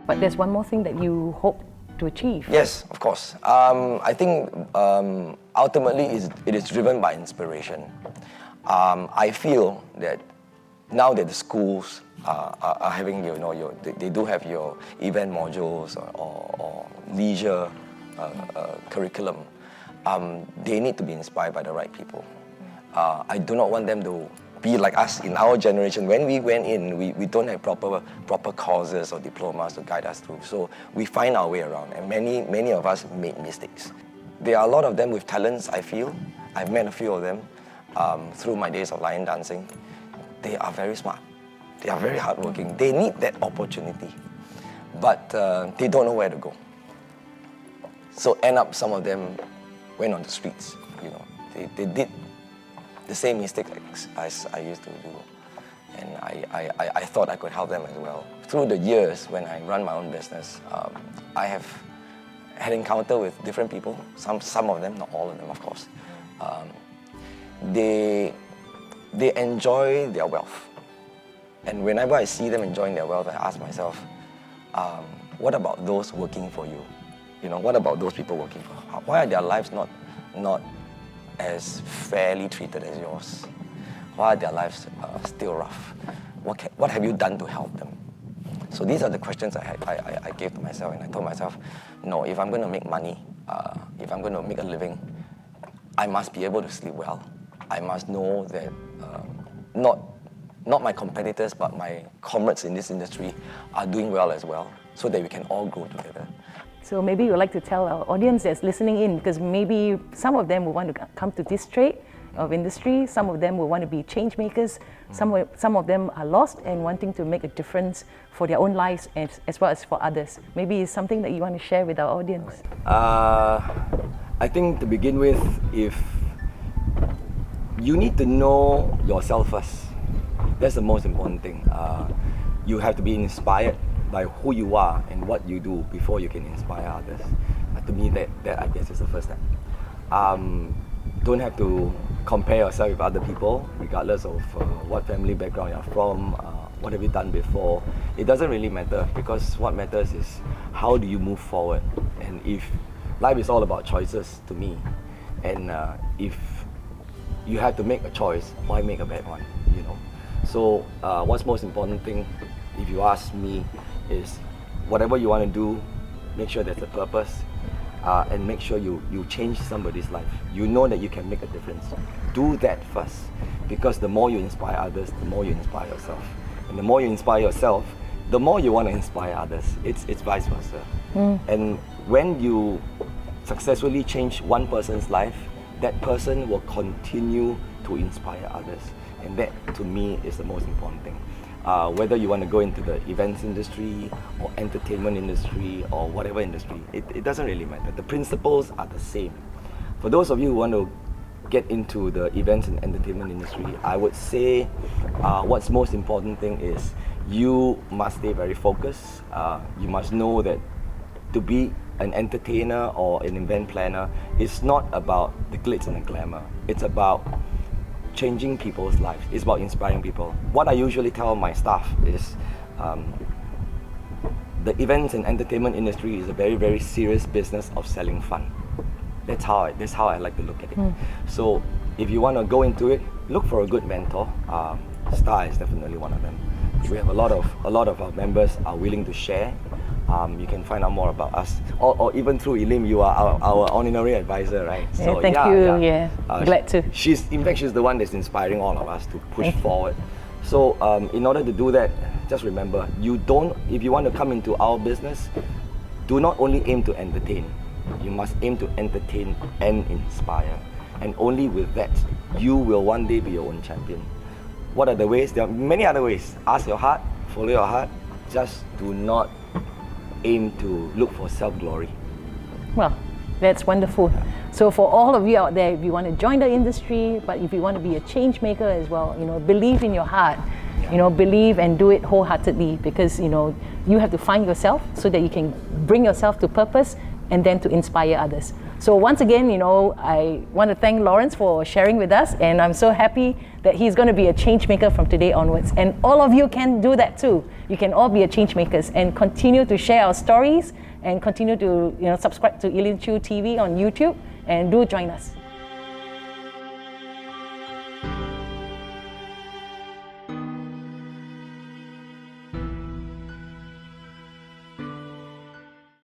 But there's one more thing that you hope to achieve. Yes, of course. I think ultimately it is driven by inspiration. I feel that now that the schools are having, they do have your event modules or leisure curriculum, they need to be inspired by the right people. I do not want them to be like us in our generation. When we went in, we don't have proper courses or diplomas to guide us through. So we find our way around, and many of us made mistakes. There are a lot of them with talents, I feel. I've met a few of them through my days of lion dancing. They are very smart. They are very hardworking. They need that opportunity, but they don't know where to go. So end up, some of them went on the streets. They did the same mistake as I used to do, and I thought I could help them as well. Through the years, when I run my own business, I have had encounter with different people. Some of them, not all of them, of course. They enjoy their wealth, and whenever I see them enjoying their wealth, I ask myself, what about those working for you? What about those people working for you? Why are their lives not as fairly treated as yours? Why are their lives still rough? What have you done to help them? So these are the questions I gave to myself, and I told myself, no, if I'm going to make money, if I'm going to make a living, I must be able to sleep well. I must know that not my competitors, but my comrades in this industry are doing well as well, so that we can all grow together. So maybe you'd like to tell our audience that's listening in, because maybe some of them will want to come to this trade of industry, some of them will want to be change makers, some of them are lost and wanting to make a difference for their own lives as well as for others. Maybe it's something that you want to share with our audience. I think to begin with, if you need to know yourself first. That's the most important thing. You have to be inspired by who you are and what you do before you can inspire others. To me, that I guess is the first step. Don't have to compare yourself with other people, regardless of what family background you're from, what have you done before. It doesn't really matter, because what matters is how do you move forward. And if life is all about choices to me, and if you have to make a choice, why make a bad one? So what's most important thing, if you ask me, is whatever you want to do, make sure there's a purpose, and make sure you change somebody's life. You know that you can make a difference. Do that first, because the more you inspire others, the more you inspire yourself. And the more you inspire yourself, the more you want to inspire others. It's vice versa. And when you successfully change one person's life, that person will continue to inspire others. And that, to me, is the most important thing. Whether you want to go into the events industry or entertainment industry or whatever industry, it doesn't really matter. The principles are the same. For those of you who want to get into the events and entertainment industry, I would say what's most important thing is you must stay very focused. You must know that to be an entertainer or an event planner is not about the glitz and the glamour. It's about changing people's lives. It's about inspiring people. What I usually tell my staff is the events and entertainment industry is a very, very serious business of selling fun. That's how I like to look at it. So if you want to go into it, look for a good mentor. Star is definitely one of them. We have a lot of our members are willing to share. You can find out more about us, or even through Elim, you are our honorary advisor, right? So, thank you. Glad to. She's the one that's inspiring all of us to push forward. So in order to do that, just remember, if you want to come into our business, do not only aim to entertain. You must aim to entertain and inspire. And only with that, you will one day be your own champion. What are the ways? There are many other ways. Ask your heart, follow your heart. Just do not aim to look for self-glory. Well, that's wonderful. So for all of you out there, if you want to join the industry, but if you want to be a change maker as well, believe in your heart. Believe and do it wholeheartedly, because you have to find yourself so that you can bring yourself to purpose and then to inspire others. So once again, I want to thank Laurence for sharing with us, and I'm so happy that he's going to be a change maker from today onwards. And all of you can do that too. You can all be a change makers and continue to share our stories and continue to subscribe to Eileen Chew TV on YouTube, and do join us.